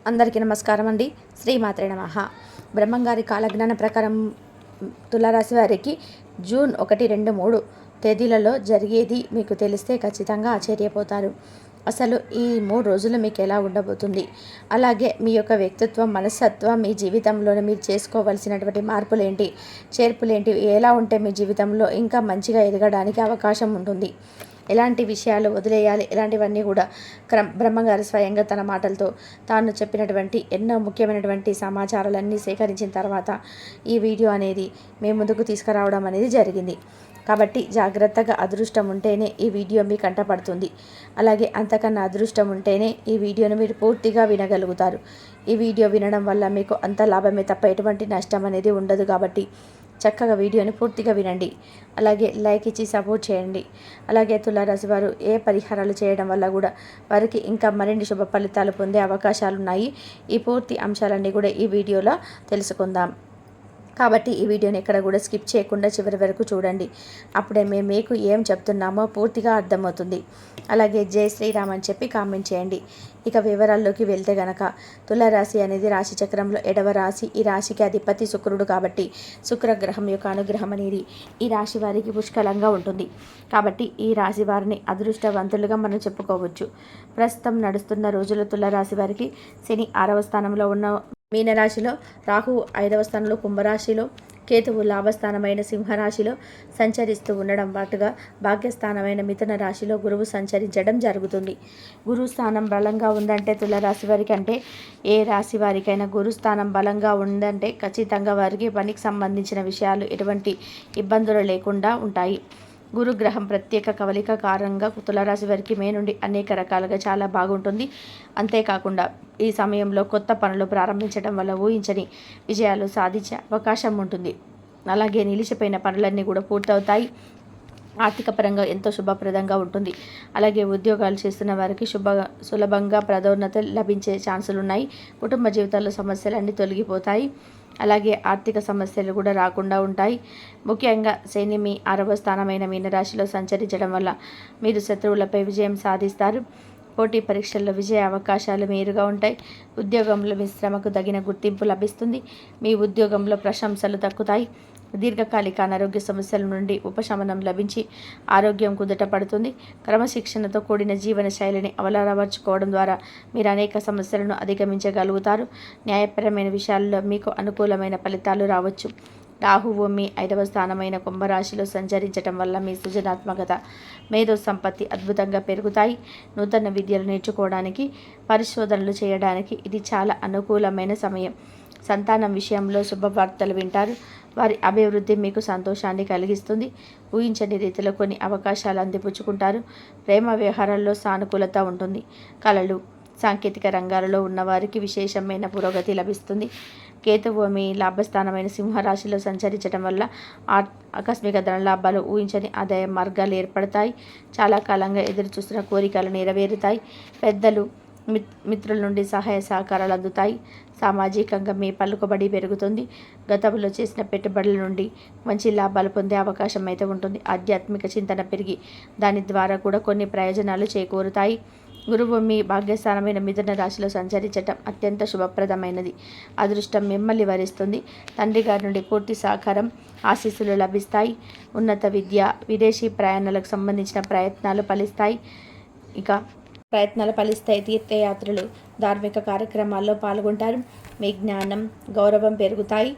అందరికీ నమస్కారం అండి. శ్రీమాత్రే నమః. బ్రహ్మంగారి కాలజ్ఞాన ప్రకారం తులారాశి వారికి జూన్ 1, 2, 3 తేదీలలో జరిగేది మీకు తెలిస్తే ఖచ్చితంగా ఆశ్చర్యపోతారు. అసలు ఈ 3 రోజులు మీకు ఎలా ఉండబోతుంది, అలాగే మీ యొక్క వ్యక్తిత్వం, మనస్తత్వం, మీ జీవితంలోనే మీరు చేసుకోవలసినటువంటి మార్పులేంటి, చేర్పులేంటి, ఎలా ఉంటే మీ జీవితంలో ఇంకా మంచిగా ఎదగడానికి అవకాశం ఉంటుంది, ఎలాంటి విషయాలు వదిలేయాలి, ఇలాంటివన్నీ కూడా బ్రహ్మంగారు స్వయంగా తన మాటలతో తాను చెప్పినటువంటి ఎన్నో ముఖ్యమైనటువంటి సమాచారాలన్నీ సేకరించిన తర్వాత ఈ వీడియో అనేది మీ ముందుకు తీసుకురావడం అనేది జరిగింది. కాబట్టి జాగ్రత్తగా అదృష్టం ఉంటేనే ఈ వీడియో మీ కంటపడుతుంది. అలాగే అంతకన్నా అదృష్టం ఉంటేనే ఈ వీడియోను మీరు పూర్తిగా వినగలుగుతారు. ఈ వీడియో వినడం వల్ల మీకు అంత లాభమే తప్ప ఎటువంటి నష్టం అనేది ఉండదు. కాబట్టి చక్కగా వీడియోని పూర్తిగా వినండి. అలాగే లైక్ ఇచ్చి సపోర్ట్ చేయండి. అలాగే తులారాశి వారు ఏ పరిహారాలు చేయడం వల్ల కూడా వారికి ఇంకా మరిన్ని శుభ ఫలితాలు పొందే అవకాశాలు ఉన్నాయి. ఈ పూర్తి అంశాలన్నీ కూడా ఈ వీడియోలో తెలుసుకుందాం. కాబట్టి ఈ వీడియోని ఎక్కడ కూడా స్కిప్ చేయకుండా చివరి వరకు చూడండి. అప్పుడే మేము మీకు ఏం చెప్తున్నామో పూర్తిగా అర్థమవుతుంది. అలాగే జై శ్రీరామ్ అని చెప్పి కామెంట్ చేయండి. ఇక వివరాల్లోకి వెళ్తే గనక తులారాశి అనేది రాశి చక్రంలో 7వ రాశి. ఈ రాశికి అధిపతి శుక్రుడు కాబట్టి శుక్రగ్రహం యొక్క అనుగ్రహం అనేది ఈ రాశి వారికి పుష్కలంగా ఉంటుంది. కాబట్టి ఈ రాశి వారిని అదృష్టవంతులుగా మనం చెప్పుకోవచ్చు. ప్రస్తుతం నడుస్తున్న రోజుల్లో తులారాశి వారికి శని 6వ స్థానంలో ఉన్న మీనరాశిలో, రాహు 5వ స్థానంలో కుంభరాశిలో, కేతువు లాభస్థానమైన సింహరాశిలో సంచరిస్తూ ఉండడం పాటుగా భాగ్యస్థానమైన మిథున రాశిలో గురువు సంచరించడం జరుగుతుంది. గురుస్థానం బలంగా ఉందంటే తులారాశి వారికి, అంటే ఏ రాశి వారికైనా గురుస్థానం బలంగా ఉందంటే ఖచ్చితంగా వారికి పనికి సంబంధించిన విషయాలు ఎటువంటి ఇబ్బందులు లేకుండా ఉంటాయి. గురుగ్రహం ప్రత్యేక కవలిక కారణంగా తులారాశి వారికి మే నుండి అనేక రకాలుగా చాలా బాగుంటుంది. అంతేకాకుండా ఈ సమయంలో కొత్త పనులు ప్రారంభించడం వల్ల ఊహించని విజయాలు సాధించే అవకాశం ఉంటుంది. అలాగే నిలిచిపోయిన పనులన్నీ కూడా పూర్తవుతాయి. ఆర్థిక పరంగా ఎంతో శుభప్రదంగా ఉంటుంది. అలాగే ఉద్యోగాలు చేస్తున్న వారికి సులభంగా పదోన్నతి లభించే ఛాన్సులు ఉన్నాయి. కుటుంబ జీవితాల్లో సమస్యలన్నీ తొలగిపోతాయి. అలాగే ఆర్థిక సమస్యలు కూడా రాకుండా ఉంటాయి. ముఖ్యంగా శని మీ 6వ స్థానమైన మీనరాశిలో సంచరించడం వల్ల మీరు శత్రువులపై విజయం సాధిస్తారు. పోటీ పరీక్షల్లో విజయ అవకాశాలు మేరుగా ఉంటాయి. ఉద్యోగంలో మీ శ్రమకు తగిన గుర్తింపు లభిస్తుంది. మీ ఉద్యోగంలో ప్రశంసలు దక్కుతాయి. దీర్ఘకాలిక అనారోగ్య సమస్యల నుండి ఉపశమనం లభించి ఆరోగ్యం కుదుట పడుతుంది. క్రమశిక్షణతో కూడిన జీవన శైలిని అలవరుచుకోవడం ద్వారా మీరు అనేక సమస్యలను అధిగమించగలుగుతారు. న్యాయపరమైన విషయాల్లో మీకు అనుకూలమైన ఫలితాలు రావచ్చు. రాహువు మీ 5వ స్థానమైన కుంభరాశిలో సంచరించడం వల్ల మీ సృజనాత్మకత, మేధో సంపత్తి అద్భుతంగా పెరుగుతాయి. నూతన విద్యలు నేర్చుకోవడానికి, పరిశోధనలు చేయడానికి ఇది చాలా అనుకూలమైన సమయం. సంతానం విషయంలో శుభవార్తలు వింటారు. వారి అభివృద్ధి మీకు సంతోషాన్ని కలిగిస్తుంది. ఊహించని రీతిలో కొన్ని అవకాశాలు అందిపుచ్చుకుంటారు. ప్రేమ వ్యవహారాల్లో సానుకూలత ఉంటుంది. కళలు, సాంకేతిక రంగాలలో ఉన్నవారికి విశేషమైన పురోగతి లభిస్తుంది. కేతువు మీ లాభస్థానమైన సింహరాశిలో సంచరించడం వల్ల ఆకస్మిక ధనలాభాలు, ఊహించని ఆదాయ మార్గాలు ఏర్పడతాయి. చాలా కాలంగా ఎదురు చూస్తున్న కోరికలు నెరవేరుతాయి. పెద్దలు, మిత్రుల నుండి సహాయ సహకారాలు అందుతాయి. సామాజికంగా మీ పలుకుబడి పెరుగుతుంది. గతంలో చేసిన పెట్టుబడుల నుండి మంచి లాభాలు పొందే అవకాశం అయితే ఉంటుంది. ఆధ్యాత్మిక చింతన పెరిగి దాని ద్వారా కూడా కొన్ని ప్రయోజనాలు చేకూరుతాయి. గురువు మీ భాగ్యస్థానమైన మిథున రాశిలో సంచరించటం అత్యంత శుభప్రదమైనది. అదృష్టం మిమ్మల్ని వరిస్తుంది. తండ్రి గారి నుండి పూర్తి సహకారం, ఆశీస్సులు లభిస్తాయి. ఉన్నత విద్య, విదేశీ ప్రయాణాలకు సంబంధించిన ప్రయత్నాలు ఫలిస్తాయి. తీర్థయాత్రలు, ధార్మిక కార్యక్రమాల్లో పాల్గొంటారు. మీ జ్ఞానం, గౌరవం పెరుగుతాయి.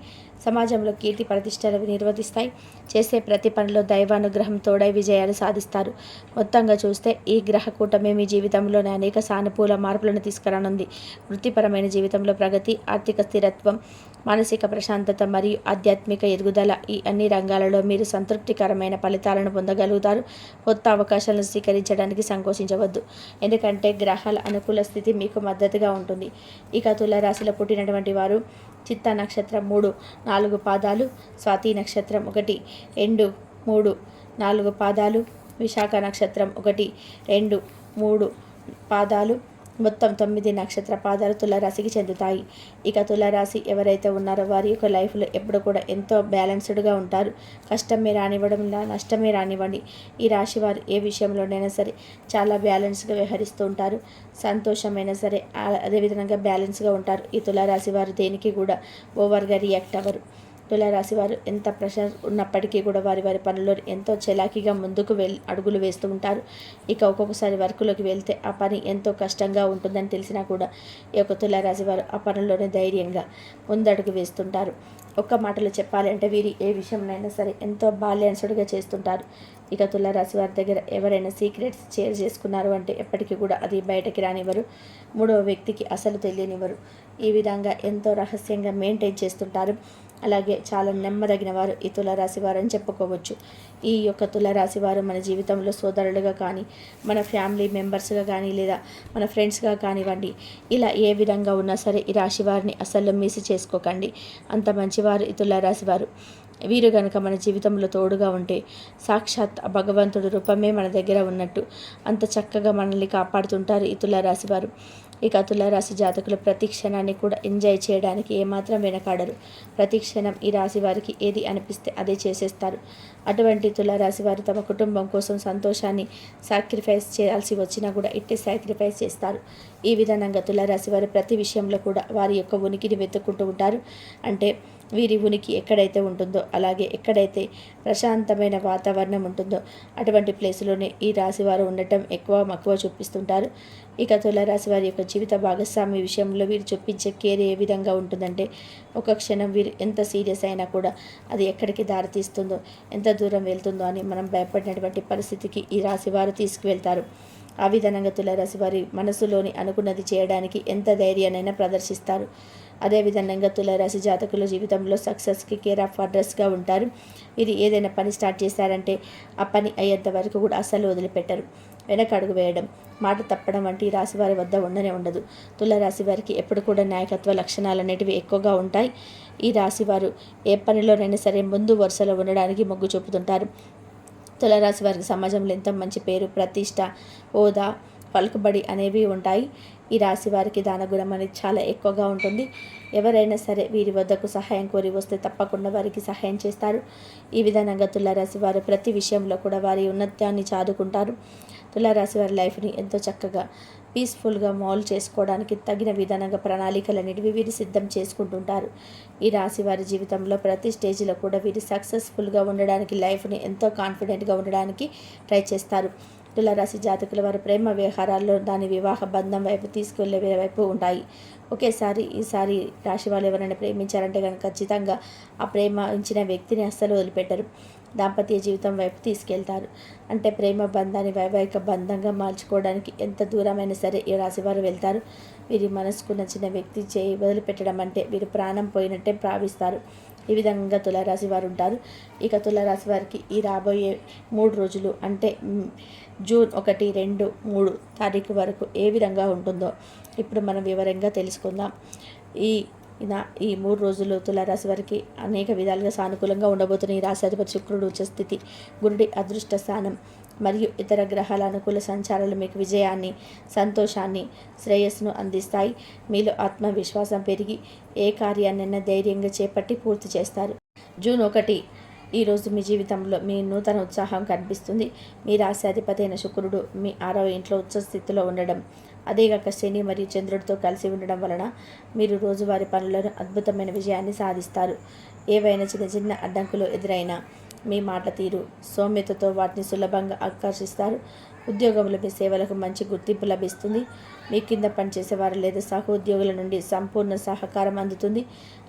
సమాజంలో కీర్తి ప్రతిష్టలు నిర్వర్తిస్తాయి. చేసే ప్రతి పనిలో దైవానుగ్రహం తోడై విజయాలు సాధిస్తారు. మొత్తంగా చూస్తే ఈ గ్రహ కూటమి మీ జీవితంలోనే అనేక సానుకూల మార్పులను తీసుకురానుంది. వృత్తిపరమైన జీవితంలో ప్రగతి, ఆర్థిక స్థిరత్వం, మానసిక ప్రశాంతత మరియు ఆధ్యాత్మిక ఎదుగుదల, ఈ అన్ని రంగాలలో మీరు సంతృప్తికరమైన ఫలితాలను పొందగలుగుతారు. కొత్త అవకాశాలను స్వీకరించడానికి సంకోచించవద్దు, ఎందుకంటే గ్రహాల అనుకూల స్థితి మీకు మద్దతుగా ఉంటుంది. ఇక తులారాశిలో పుట్టినటువంటి వారు చిత్తా నక్షత్రం 3, 4 పాదాలు, స్వాతి నక్షత్రం 1, 2, 3, 4 పాదాలు, విశాఖ నక్షత్రం 1, 2, 3 పాదాలు, మొత్తం 9 నక్షత్ర పాదాలు తులారాశికి చెందుతాయి. ఇక తులారాశి ఎవరైతే ఉన్నారో వారి యొక్క లైఫ్లో ఎప్పుడు కూడా ఎంతో బ్యాలెన్స్డ్గా ఉంటారు. కష్టమే రానివ్వడం, నష్టమే రానివ్వండి, ఈ రాశి వారు ఏ విషయంలోనైనా సరే చాలా బ్యాలెన్స్గా వ్యవహరిస్తూ ఉంటారు. సంతోషమైనా సరే అదేవిధంగా బ్యాలెన్స్గా ఉంటారు. ఈ తులారాశి వారు దేనికి కూడా ఓవర్గా రియాక్ట్ అవ్వరు. తులారాశి వారు ఎంత ప్రెషర్ ఉన్నప్పటికీ కూడా వారి పనుల్లో ఎంతో చలాకీగా ముందుకు అడుగులు వేస్తూ ఉంటారు. ఇక ఒక్కొక్కసారి వర్క్లోకి వెళ్తే ఆ పని ఎంతో కష్టంగా ఉంటుందని తెలిసినా కూడా ఈ యొక్క తులారాశి వారు ఆ పనుల్లోనే ధైర్యంగా ముందడుగు వేస్తుంటారు. ఒక్క మాటలో చెప్పాలి అంటే వీరి ఏ విషయంలో సరే ఎంతో బ్యాలెన్స్డ్గా చేస్తుంటారు. ఇక తులారాశి వారి దగ్గర ఎవరైనా సీక్రెట్స్ షేర్ చేసుకున్నారు అంటే ఎప్పటికీ కూడా అది బయటకి రానివ్వరు, మూడవ వ్యక్తికి అసలు తెలియనివ్వరు. ఈ విధంగా ఎంతో రహస్యంగా మెయింటైన్ చేస్తుంటారు. అలాగే చాలా నెమ్మదగిన వారు ఈ తులారాశి వారు అని చెప్పుకోవచ్చు. ఈ యొక్క తులారాశి వారు మన జీవితంలో సోదరులుగా కానీ, మన ఫ్యామిలీ మెంబర్స్గా కానీ, లేదా మన ఫ్రెండ్స్గా కానివ్వండి, ఇలా ఏ విధంగా ఉన్నా సరే ఈ రాశి వారిని అసలు మిస్ చేసుకోకండి. అంత మంచివారు ఈ తులారాశి వారు. వీరు కనుక మన జీవితంలో తోడుగా ఉంటే సాక్షాత్ భగవంతుడు రూపమే మన దగ్గర ఉన్నట్టు అంత చక్కగా మనల్ని కాపాడుతుంటారు ఈ తులారాశి వారు. ఇక తులారాశి జాతకులు ప్రతి క్షణాన్ని కూడా ఎంజాయ్ చేయడానికి ఏమాత్రం వెనకాడరు. ప్రతి క్షణం ఈ రాశి వారికి ఏది అనిపిస్తే అదే చేసేస్తారు. అటువంటి తులారాశి వారు తమ కుటుంబం కోసం సంతోషాన్ని సాక్రిఫైస్ చేయాల్సి వచ్చినా కూడా ఇట్టే సాక్రిఫైస్ చేస్తారు. ఈ విధంగా తులారాశి వారు ప్రతి విషయంలో కూడా వారి యొక్క ఉనికిని వెతుక్కుంటూ ఉంటారు. అంటే వీరి ఉనికి ఎక్కడైతే ఉంటుందో, అలాగే ఎక్కడైతే ప్రశాంతమైన వాతావరణం ఉంటుందో అటువంటి ప్లేస్లోనే ఈ రాశి వారు ఉండటం ఎక్కువ మక్కువ చూపిస్తుంటారు. ఇక తులారాశి వారి యొక్క జీవిత భాగస్వామి విషయంలో వీరు చూపించే కేర్ ఏ విధంగా ఉంటుందంటే, ఒక క్షణం వీరు ఎంత సీరియస్ అయినా కూడా అది ఎక్కడికి దారితీస్తుందో, ఎంత దూరం వెళ్తుందో అని మనం భయపడినటువంటి పరిస్థితికి ఈ రాశి వారు తీసుకువెళ్తారు. ఆ విధంగా తులారాశి వారి మనసులోని అనుకున్నది చేయడానికి ఎంత ధైర్యానైనా ప్రదర్శిస్తారు. అదేవిధంగా తులారాశి జాతకుల జీవితంలో సక్సెస్కి కేర్ ఆఫ్ అడ్రస్గా ఉంటారు. ఇది ఏదైనా పని స్టార్ట్ చేశారంటే ఆ పని అయ్యేంత వరకు కూడా అస్సలు వదిలిపెట్టరు. వెనక అడుగు వేయడం, మాట తప్పడం వంటి రాశి వారి వద్ద ఉండనే ఉండదు. తులారాశి వారికి ఎప్పుడు కూడా నాయకత్వ లక్షణాలు అనేటివి ఎక్కువగా ఉంటాయి. ఈ రాశి వారు ఏ పనిలోనైనా సరే ముందు వరుసలో ఉండడానికి మొగ్గు చూపుతుంటారు. తులారాశి వారికి సమాజంలో ఎంతో మంచి పేరు, ప్రతిష్ట, హోదా, పలుకుబడి అనేవి ఉంటాయి. ఈ రాశి వారికి దానగుణం అనేది చాలా ఎక్కువగా ఉంటుంది. ఎవరైనా సరే వీరి వద్దకు సహాయం కోరి వస్తే తప్పకుండా వారికి సహాయం చేస్తారు. ఈ విధంగా తులారాశి వారు ప్రతి విషయంలో కూడా వారి ఉన్నతాన్ని చాదుకుంటారు. తులారాశి వారి లైఫ్ని ఎంతో చక్కగా పీస్ఫుల్గా మాల్వ్ చేసుకోవడానికి తగిన విధానంగా ప్రణాళికలు అనేటివి వీరు సిద్ధం చేసుకుంటుంటారు. ఈ రాశి వారి జీవితంలో ప్రతి స్టేజ్లో కూడా వీరు సక్సెస్ఫుల్గా ఉండడానికి, లైఫ్ని ఎంతో కాన్ఫిడెంట్గా ఉండడానికి ట్రై చేస్తారు. తులారాశి జాతకుల వారి ప్రేమ వ్యవహారాల్లో దాని వివాహ బంధం వైపు తీసుకెళ్లే వైపు ఉంటాయి. ఒకేసారి ఈసారి రాశి వాళ్ళు ఎవరైనా ప్రేమించారంటే కనుక ఖచ్చితంగా ఆ ప్రేమించిన వ్యక్తిని అస్సలు వదిలిపెట్టరు. దాంపత్య జీవితం వైపు తీసుకెళ్తారు. అంటే ప్రేమ బంధాన్ని వైవాహిక బంధంగా మార్చుకోవడానికి ఎంత దూరమైనా సరే ఈ రాశివారు వెళ్తారు. వీరి మనసుకు నచ్చిన వ్యక్తి చేయి వదిలిపెట్టడం అంటే వీరు ప్రాణం పోయినట్టే భావిస్తారు. ఈ విధంగా తులారాశి వారు ఉంటారు. ఇక తులారాశి వారికి ఈ రాబోయే 3 రోజులు అంటే జూన్ 1, 2, 3 తారీఖు వరకు ఏ విధంగా ఉంటుందో ఇప్పుడు మనం వివరంగా తెలుసుకుందాం. ఈ 3 రోజులు తులారాశి వారికి అనేక విధాలుగా సానుకూలంగా ఉండబోతున్న ఈ రాశాధిపతి శుక్రుడు ఉచ్చస్థితి, గురుడి అదృష్ట స్థానం మరియు ఇతర గ్రహాల అనుకూల సంచారాలు మీకు విజయాన్ని, సంతోషాన్ని, శ్రేయస్సును అందిస్తాయి. మీలో ఆత్మవిశ్వాసం పెరిగి ఏ కార్యాన్నైనా ధైర్యంగా చేపట్టి పూర్తి చేస్తారు. జూన్ 1 ఈరోజు మీ జీవితంలో మీ నూతన ఉత్సాహం కనిపిస్తుంది. మీ రాశ్యాధిపతి అయిన శుక్రుడు మీ 6వ ఇంట్లో ఉచ్చ స్థితిలో ఉండడం, అదేగాక శని మరియు చంద్రుడితో కలిసి ఉండడం వలన మీరు రోజువారీ పనులను అద్భుతమైన విజయాన్ని సాధిస్తారు. ఏవైనా చిన్న చిన్న అడ్డంకులు ఎదురైనా మీ మాట తీరు, సౌమ్యతతో వాటిని సులభంగా ఆకర్షిస్తారు. ఉద్యోగంలో మీ సేవలకు మంచి గుర్తింపు లభిస్తుంది. మీ కింద పనిచేసేవారు లేదా సహోద్యోగుల నుండి సంపూర్ణ సహకారం అందుతుంది.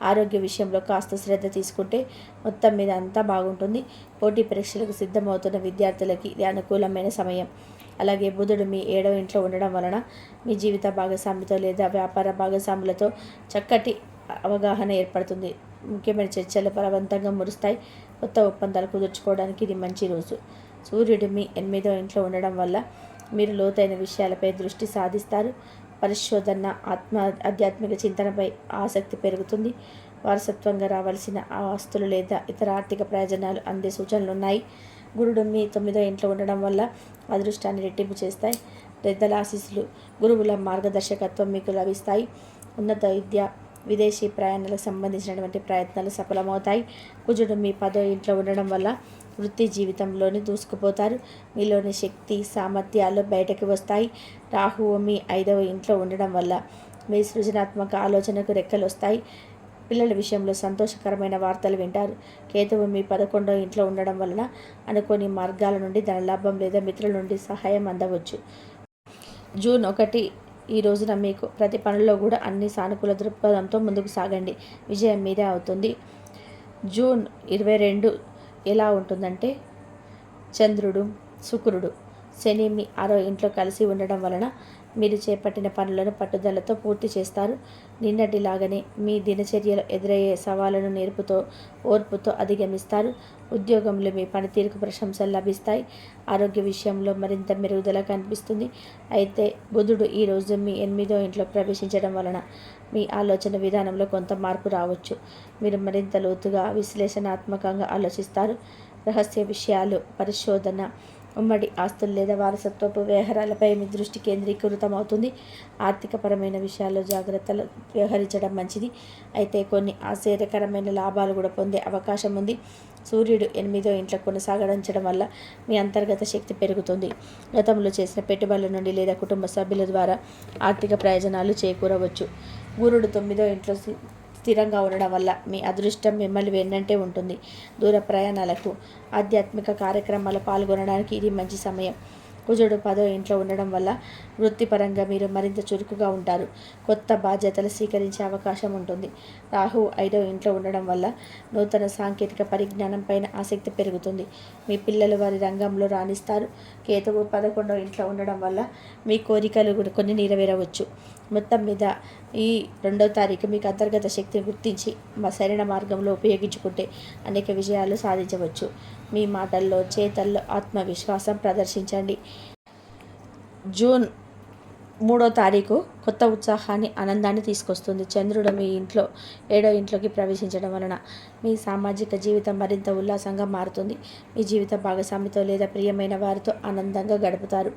ఆరోగ్య విషయంలో కాస్త శ్రద్ధ తీసుకుంటే మొత్తం మీద అంతా బాగుంటుంది. పోటీ పరీక్షలకు సిద్ధమవుతున్న విద్యార్థులకి ఇది అనుకూలమైన సమయం. అలాగే బుధుడు మీ 7వ ఇంట్లో ఉండడం వలన మీ జీవిత భాగస్వామితో లేదా వ్యాపార భాగస్వాములతో చక్కటి అవగాహన ఏర్పడుతుంది. ముఖ్యమైన చర్చలు బలవంతంగా మురుస్తాయి. కొత్త ఒప్పందాలు కుదుర్చుకోవడానికి ఇది మంచి రోజు. సూర్యుడు మీ 8వ ఇంట్లో ఉండడం వల్ల మీరు లోతైన విషయాలపై దృష్టి సాధిస్తారు. పరిశోధన, ఆధ్యాత్మిక చింతనపై ఆసక్తి పెరుగుతుంది. వారసత్వంగా రావాల్సిన ఆస్తులు లేదా ఇతర ఆర్థిక ప్రయోజనాలు అందే సూచనలు ఉన్నాయి. గురుడు మీ 9వ ఇంట్లో ఉండడం వల్ల అదృష్టాన్ని రెట్టింపు చేస్తాయి. పెద్దల ఆశీస్సులు, గురువుల మార్గదర్శకత్వం మీకు లభిస్తాయి. ఉన్నత విద్య, విదేశీ ప్రయాణాలకు సంబంధించినటువంటి ప్రయత్నాలు సఫలమవుతాయి. కుజుడు మీ 10వ ఇంట్లో ఉండడం వల్ల వృత్తి జీవితంలోని దూసుకుపోతారు. మీలోని శక్తి, సామర్థ్యాలు బయటకు వస్తాయి. రాహువు మీ 5వ ఇంట్లో ఉండడం వల్ల మీ సృజనాత్మక ఆలోచనకు రెక్కలు వస్తాయి. పిల్లల విషయంలో సంతోషకరమైన వార్తలు వింటారు. కేతువు మీ 11వ ఇంట్లో ఉండడం వలన అనుకోని మార్గాల నుండి ధనలాభం లేదా మిత్రుల నుండి సహాయం అందవచ్చు. జూన్ 1 ఈ రోజున మీకు ప్రతి పనుల్లో కూడా అన్ని సానుకూల దృక్పథంతో ముందుకు సాగండి. విజయం మీదే అవుతుంది. జూన్ 22 ఎలా ఉంటుందంటే, చంద్రుడు, శుక్రుడు, శని మీ 6వ ఇంట్లో కలిసి ఉండడం వలన మీరు చేపట్టిన పనులను పట్టుదలతో పూర్తి చేస్తారు. నిన్నటిలాగానే మీ దినచర్యలో ఎదురయ్యే సవాళ్లను నేర్పుతో, ఓర్పుతో అధిగమిస్తారు. ఉద్యోగంలో మీ పనితీరుకు ప్రశంసలు లభిస్తాయి. ఆరోగ్య విషయంలో మరింత మెరుగుదల కనిపిస్తుంది. అయితే బుధుడు ఈరోజు మీ 8వ ఇంట్లో ప్రవేశించడం వలన మీ ఆలోచన విధానంలో కొంత మార్పు రావచ్చు. మీరు మరింత లోతుగా, విశ్లేషణాత్మకంగా ఆలోచిస్తారు. రహస్య విషయాలు, పరిశోధన, ఉమ్మడి ఆస్తులు లేదా వారసత్వపు వ్యవహారాలపై మీ దృష్టి కేంద్రీకృతమవుతుంది. ఆర్థికపరమైన విషయాల్లో జాగ్రత్తలు వ్యవహరించడం మంచిది. అయితే కొన్ని ఆశ్చర్యకరమైన లాభాలు కూడా పొందే అవకాశం ఉంది. సూర్యుడు 8వ ఇంట్లో కొనసాగించడం వల్ల మీ అంతర్గత శక్తి పెరుగుతుంది. గతంలో చేసిన పెట్టుబడుల నుండి లేదా కుటుంబ సభ్యుల ద్వారా ఆర్థిక ప్రయోజనాలు చేకూరవచ్చు. గురుడు 9వ ఇంట్లో స్థిరంగా ఉండడం వల్ల మీ అదృష్టం మిమ్మల్ని వెన్నంటే ఉంటుంది. దూర ప్రయాణాలకు, ఆధ్యాత్మిక కార్యక్రమాలు పాల్గొనడానికి ఇది మంచి సమయం. కుజుడు 10వ ఇంట్లో ఉండడం వల్ల వృత్తిపరంగా మీరు మరింత చురుకుగా ఉంటారు. కొత్త బాధ్యతలు స్వీకరించే అవకాశం ఉంటుంది. రాహు 5వ ఇంట్లో ఉండడం వల్ల నూతన సాంకేతిక పరిజ్ఞానం పైన ఆసక్తి పెరుగుతుంది. మీ పిల్లలు వారి రంగంలో రాణిస్తారు. కేతువు 11వ ఇంట్లో ఉండడం వల్ల మీ కోరికలు కూడా కొన్ని నెరవేరవచ్చు. మొత్తం మీద ఈ 2వ తారీఖు మీకు అంతర్గత శక్తిని గుర్తించి సరైన మార్గంలో ఉపయోగించుకుంటే అనేక విజయాలు సాధించవచ్చు. మీ మాటల్లో, చేతల్లో ఆత్మవిశ్వాసం ప్రదర్శించండి. జూన్ 3వ తారీఖు కొత్త ఉత్సాహాన్ని, ఆనందాన్ని తీసుకొస్తుంది. చంద్రుడు మీ ఇంట్లో 7వ ఇంట్లోకి ప్రవేశించడం వలన మీ సామాజిక జీవితం మరింత ఉల్లాసంగా మారుతుంది. మీ జీవిత భాగస్వామితో లేదా ప్రియమైన వారితో ఆనందంగా గడుపుతారు.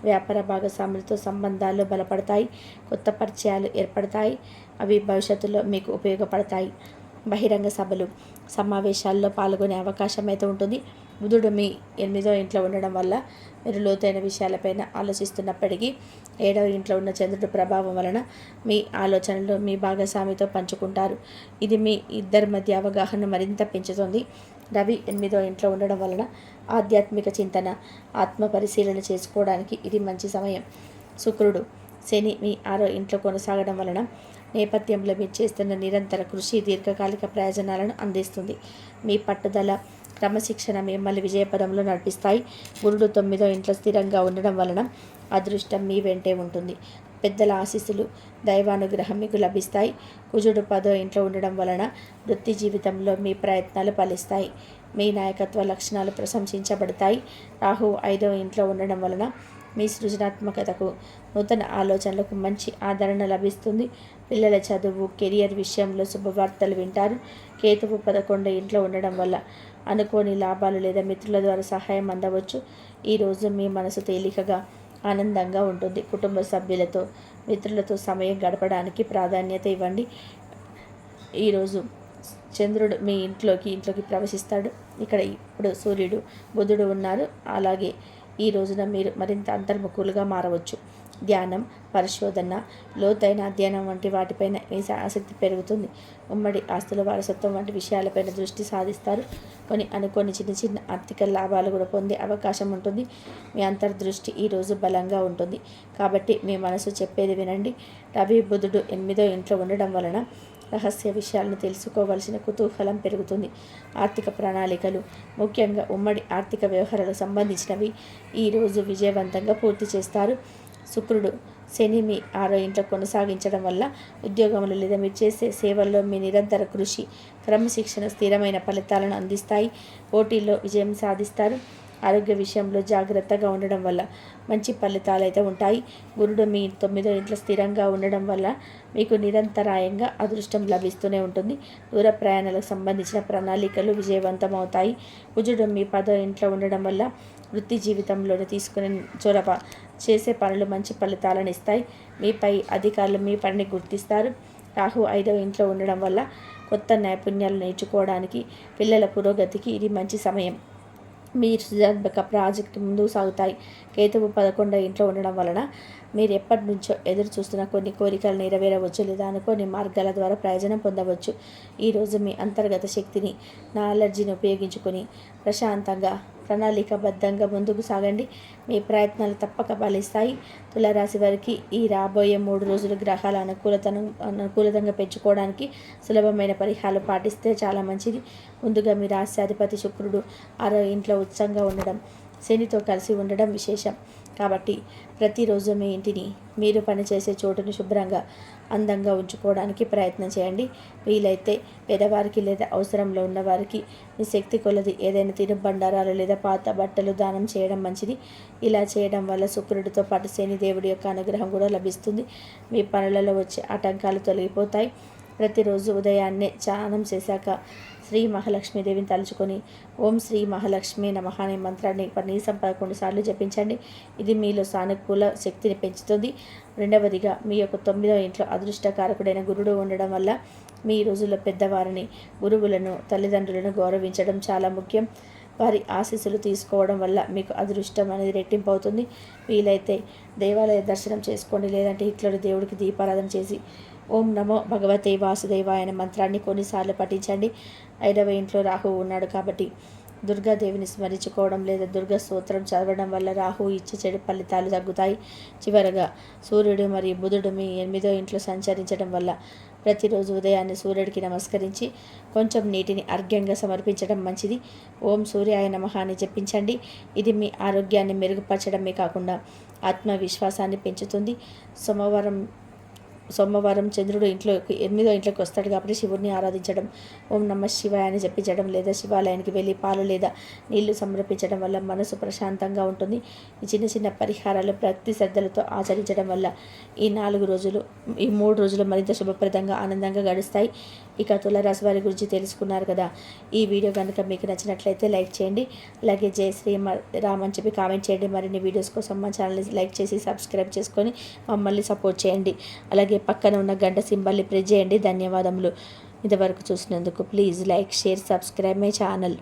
వ్యాపార భాగస్వాములతో సంబంధాలు బలపడతాయి. కొత్త పరిచయాలు ఏర్పడతాయి. అవి భవిష్యత్తులో మీకు ఉపయోగపడతాయి. బహిరంగ సభలు, సమావేశాల్లో పాల్గొనే అవకాశం అయితే ఉంటుంది. బుధుడు మీ 8వ ఇంట్లో ఉండడం వల్ల మీరు లోతైన విషయాలపైన ఆలోచిస్తున్నప్పటికీ 7వ ఇంట్లో ఉన్న చంద్రుడి ప్రభావం వలన మీ ఆలోచనలు మీ భాగస్వామితో పంచుకుంటారు. ఇది మీ ఇద్దరి మధ్య అవగాహన మరింత పెంచుతుంది. రవి 8వ ఇంట్లో ఉండడం వలన ఆధ్యాత్మిక చింతన, ఆత్మ పరిశీలన చేసుకోవడానికి ఇది మంచి సమయం. శుక్రుడు, శని మీ 6వ ఇంట్లో కొనసాగడం వలన నేపథ్యంలో మీరు చేస్తున్న నిరంతర కృషి దీర్ఘకాలిక ప్రయోజనాలను అందిస్తుంది. మీ పట్టుదల, క్రమశిక్షణ మిమ్మల్ని విజయపదంలో నడిపిస్తాయి. గురుడు 9వ ఇంట్లో స్థిరంగా ఉండడం వలన అదృష్టం మీ వెంటే ఉంటుంది. పెద్దల ఆశీస్సులు, దైవానుగ్రహం మీకు లభిస్తాయి. కుజుడు 10వ ఇంట్లో ఉండడం వలన వృత్తి జీవితంలో మీ ప్రయత్నాలు ఫలిస్తాయి. మీ నాయకత్వ లక్షణాలు ప్రశంసించబడతాయి. రాహు 5వ ఇంట్లో ఉండడం వలన మీ సృజనాత్మకతకు, నూతన ఆలోచనలకు మంచి ఆదరణ లభిస్తుంది. పిల్లల చదువు, కెరియర్ విషయంలో శుభవార్తలు వింటారు. కేతువు 11వ ఇంట్లో ఉండడం వల్ల అనుకోని లాభాలు లేదా మిత్రుల ద్వారా సహాయం అందవచ్చు. ఈరోజు మీ మనసు తేలికగా, ఆనందంగా ఉంటుంది. కుటుంబ సభ్యులతో, మిత్రులతో సమయం గడపడానికి ప్రాధాన్యత ఇవ్వండి. ఈరోజు చంద్రుడు మీ ఇంట్లోకి ప్రవేశిస్తాడు. ఇక్కడ ఇప్పుడు సూర్యుడు, బుధుడు ఉన్నారు. అలాగే ఈ రోజున మీరు మరింత అంతర్ముఖులుగా మారవచ్చు. ధ్యానం, పరిశోధన, లోతైన అధ్యయనం వంటి వాటిపైన మీ ఆసక్తి పెరుగుతుంది. ఉమ్మడి ఆస్తుల వారసత్వం వంటి విషయాలపైన దృష్టి సాధిస్తారు. అనుకోని చిన్న చిన్న ఆర్థిక లాభాలు కూడా పొందే అవకాశం ఉంటుంది. మీ అంతర్దృష్టి ఈరోజు బలంగా ఉంటుంది. కాబట్టి మీ మనసు చెప్పేది వినండి. రవి, బుధుడు 8వ ఇంట్లో ఉండడం వలన రహస్య విషయాలను తెలుసుకోవాల్సిన కుతూహలం పెరుగుతుంది. ఆర్థిక ప్రణాళికలు, ముఖ్యంగా ఉమ్మడి ఆర్థిక వ్యవహారాలకు సంబంధించినవి ఈరోజు విజయవంతంగా పూర్తి చేస్తారు. శుక్రుడు, శని మీ 6వ ఇంట్లో కొనసాగించడం వల్ల ఉద్యోగంలో లేదా మీరు చేసే సేవల్లో మీ నిరంతర కృషి, క్రమశిక్షణ స్థిరమైన ఫలితాలను అందిస్తాయి. పోటీల్లో విజయం సాధిస్తారు. ఆరోగ్య విషయంలో జాగ్రత్తగా ఉండడం వల్ల మంచి ఫలితాలు అయితే ఉంటాయి. గురుడు మీ 9వ ఇంట్లో స్థిరంగా ఉండడం వల్ల మీకు నిరంతరాయంగా అదృష్టం లభిస్తూనే ఉంటుంది. దూర ప్రయాణాలకు సంబంధించిన ప్రణాళికలు విజయవంతం అవుతాయి. కుజుడు మీ 10వ ఇంట్లో ఉండడం వల్ల వృత్తి జీవితంలోనే తీసుకునే చొరవ చేసే పనులు మంచి ఫలితాలను ఇస్తాయి. మీపై అధికారులు మీ పనిని గుర్తిస్తారు. రాహు 5వ ఇంట్లో ఉండడం వల్ల కొత్త నైపుణ్యాలు నేర్చుకోవడానికి, పిల్లల పురోగతికి ఇది మంచి సమయం. మీ సృజనాత్మక ప్రాజెక్టు ముందుకు సాగుతాయి. కేతువు 11వ ఇంట్లో ఉండడం వలన మీరు ఎప్పటి నుంచో ఎదురు చూస్తున్న కొన్ని కోరికలు నెరవేరవచ్చు లేదా అనుకోని మార్గాల ద్వారా ప్రయోజనం పొందవచ్చు. ఈరోజు మీ అంతర్గత శక్తిని, నాలెడ్జిని ఉపయోగించుకొని ప్రశాంతంగా, ప్రణాళికాబద్ధంగా ముందుకు సాగండి. మీ ప్రయత్నాలు తప్పక ఫలిస్తాయి. తులారాశి వారికి ఈ రాబోయే 3 రోజులు గ్రహాల అనుకూలంగా పెంచుకోవడానికి సులభమైన పరిహారాలు పాటిస్తే చాలా మంచిది. ముందుగా మీ రాశ్యాధిపతి శుక్రుడు 6వ ఇంట్లో ఉత్సంగా ఉండడం, శనితో కలిసి ఉండడం విశేషం. కాబట్టి ప్రతిరోజు మీ ఇంటిని, మీరు పనిచేసే చోటును శుభ్రంగా, అందంగా ఉంచుకోవడానికి ప్రయత్నం చేయండి. వీలైతే పేదవారికి లేదా అవసరంలో ఉన్నవారికి మీ శక్తి కొలది ఏదైనా తినుబండారాలు లేదా పాత బట్టలు దానం చేయడం మంచిది. ఇలా చేయడం వల్ల శుక్రుడితో పాటు శని దేవుడి యొక్క అనుగ్రహం కూడా లభిస్తుంది. మీ పనులలో వచ్చే ఆటంకాలు తొలగిపోతాయి. ప్రతిరోజు ఉదయాన్నే స్నానం చేశాక శ్రీ మహాలక్ష్మీదేవిని తలుచుకొని ఓం శ్రీ మహాలక్ష్మి నమః అనే మంత్రాన్ని కనీసం 11 సార్లు జపించండి. ఇది మీలో సానుకూల శక్తిని పెంచుతుంది. రెండవదిగా, మీ యొక్క 9వ ఇంట్లో అదృష్టకారకుడైన గురుడు ఉండడం వల్ల మీ రోజుల్లో పెద్దవారిని, గురువులను, తల్లిదండ్రులను గౌరవించడం చాలా ముఖ్యం. వారి ఆశీస్సులు తీసుకోవడం వల్ల మీకు అదృష్టం అనేది రెట్టింపు అవుతుంది. వీలైతే దేవాలయ దర్శనం చేసుకోండి, లేదంటే ఇంట్లో దేవుడికి దీపారాధన చేసి ఓం నమో భగవతే వాసుదేవాయ అనే మంత్రాన్ని కొన్నిసార్లు పఠించండి. 5వ ఇంట్లో రాహువు ఉన్నాడు కాబట్టి దుర్గాదేవిని స్మరించుకోవడం లేదా దుర్గా స్తోత్రం చదవడం వల్ల రాహు ఇచ్చే చెడు ఫలితాలు తగ్గుతాయి. చివరగా, సూర్యుడు మరియు బుధుడు మీ 8వ ఇంట్లో సంచరించడం వల్ల ప్రతిరోజు ఉదయాన్నే సూర్యుడికి నమస్కరించి కొంచెం నీటిని అర్ఘ్యంగా సమర్పించడం మంచిది. ఓం సూర్యాయ నమః అని జపించండి. ఇది మీ ఆరోగ్యాన్ని మెరుగుపరచడమే కాకుండా ఆత్మవిశ్వాసాన్ని పెంచుతుంది. సోమవారం చంద్రుడు 8వ ఇంట్లోకి వస్తాడు కాబట్టి శివుడిని ఆరాధించడం, ఓం నమః శివాయ అని జపించడం లేదా శివాలయానికి వెళ్ళి పాలు లేదా నీళ్లు సమర్పించడం వల్ల మనసు ప్రశాంతంగా ఉంటుంది. ఈ చిన్న చిన్న పరిహారాలు భక్తి శ్రద్ధలతో ఆచరించడం వల్ల ఈ 3 రోజులు మరింత శుభప్రదంగా, ఆనందంగా గడుస్తాయి. ఇక తులారాశి వారి గురించి తెలుసుకున్నారు కదా. ఈ వీడియో కనుక మీకు నచ్చినట్లయితే లైక్ చేయండి. అలాగే జై శ్రీరామ్ అని చెప్పి కామెంట్ చేయండి. మరిన్ని వీడియోస్ కోసం మా ఛానల్ని లైక్ చేసి సబ్స్క్రైబ్ చేసుకొని మమ్మల్ని సపోర్ట్ చేయండి. అలాగే పక్కన ఉన్న గంట సింబల్ని ప్రెస్ చేయండి. ధన్యవాదములు. ఇంతవరకు చూసినందుకు please like, share, subscribe my channel.